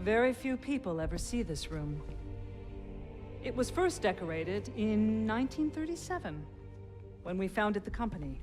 Very few people ever see this room. It was first decorated in 1937, when we founded the company.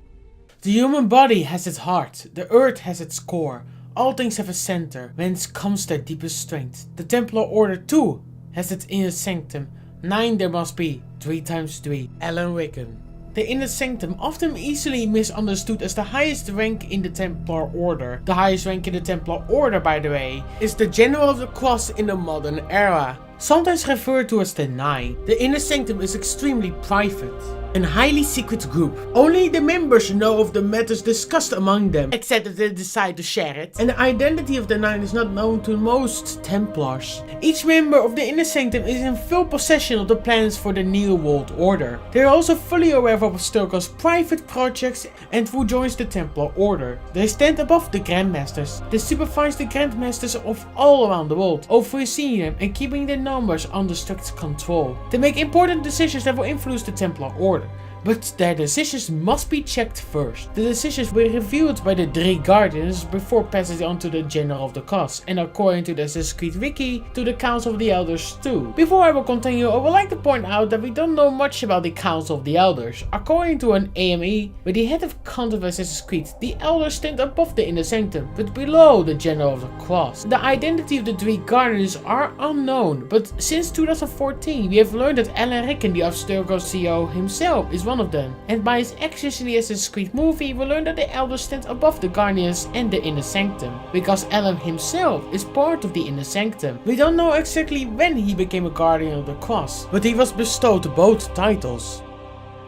The human body has its heart, the earth has its core. All things have a center, whence comes their deepest strength. The Templar Order too has its inner sanctum. 9 there must be, 3 times 3. Alan Rickon. The inner sanctum, often easily misunderstood as the highest rank in the Templar Order. The highest rank in the Templar Order, by the way, is the General of the Cross in the modern era. Sometimes referred to as the 9. The inner sanctum is extremely private and highly secret group. Only the members know of the matters discussed among them, except that they decide to share it. And the identity of the 9 is not known to most Templars. Each member of the inner sanctum is in full possession of the plans for the New World Order. They are also fully aware of Abstergo's private projects and who joins the Templar Order. They stand above the Grandmasters. They supervise the Grandmasters of all around the world, overseeing them and keeping their numbers under strict control. They make important decisions that will influence the Templar Order. But their decisions must be checked first. The decisions were reviewed by the 3 Guardians before passing on to the General of the Cross, and according to the Assassin's Creed Wiki, to the Council of the Elders too. Before I will continue, I would like to point out that we don't know much about the Council of the Elders. According to an AME, with the head of content of Assassin's Creed, the Elders stand above the Inner Sanctum, but below the General of the Cross. The identity of the 3 Guardians are unknown, but since 2014 we have learned that Alan Rickon, the Abstergo CEO himself, is one of them, and by his actions in the Assassin's Creed movie we learn that the Elders stand above the Guardians and the Inner Sanctum, because Alan himself is part of the Inner Sanctum. We don't know exactly when he became a Guardian of the Cross, but he was bestowed both titles.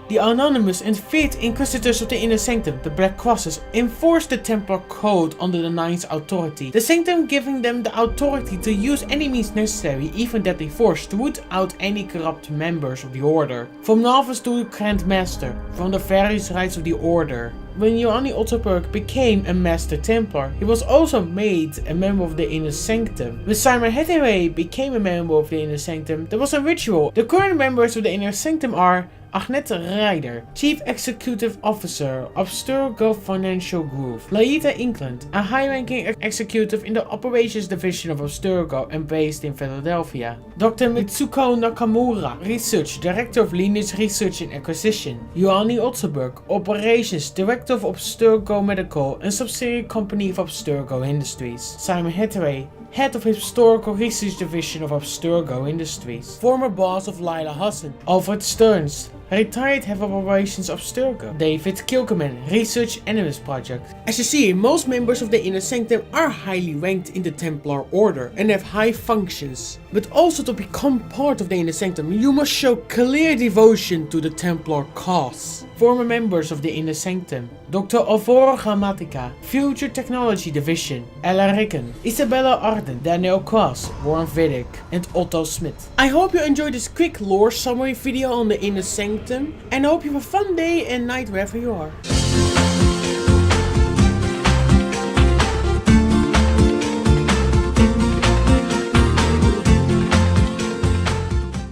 The anonymous and feared Inquisitors of the Inner Sanctum, the Black Crosses, enforced the Templar Code under the 9's authority, the Sanctum giving them the authority to use any means necessary, even deadly force, to root out any corrupt members of the Order. From novice to Grandmaster, from the various rites of the Order. When Giovanni Otterberg became a Master Templar, he was also made a member of the Inner Sanctum. When Simon Hathaway became a member of the Inner Sanctum, there was a ritual. The current members of the Inner Sanctum are Agnete Ryder, Chief Executive Officer, Abstergo Financial Group. Laeta Inkland, a high-ranking executive in the Operations Division of Abstergo and based in Philadelphia. Dr. Mitsuko Nakamura, Research Director of Lineage Research and Acquisition. Giovanni Otterberg, Operations Director of Abstergo Medical and subsidiary company of Abstergo Industries. Simon Hathaway, Head of Historical Research Division of Abstergo Industries. Former boss of Lila Hassan. Alfred Stearns, retired Head of Operations of Abstergo. David Kilkeman, Research Animus Project. As you see, most members of the Inner Sanctum are highly ranked in the Templar Order and have high functions. But also to become part of the Inner Sanctum, you must show clear devotion to the Templar cause. Former members of the Inner Sanctum: Dr. Alvaro Grammatica, Future Technology Division, Ella Rickon, Isabella Arden, Daniel Cross, Warren Vidic, and Otto Smith. I hope you enjoyed this quick lore summary video on the Inner Sanctum, and I hope you have a fun day and night wherever you are.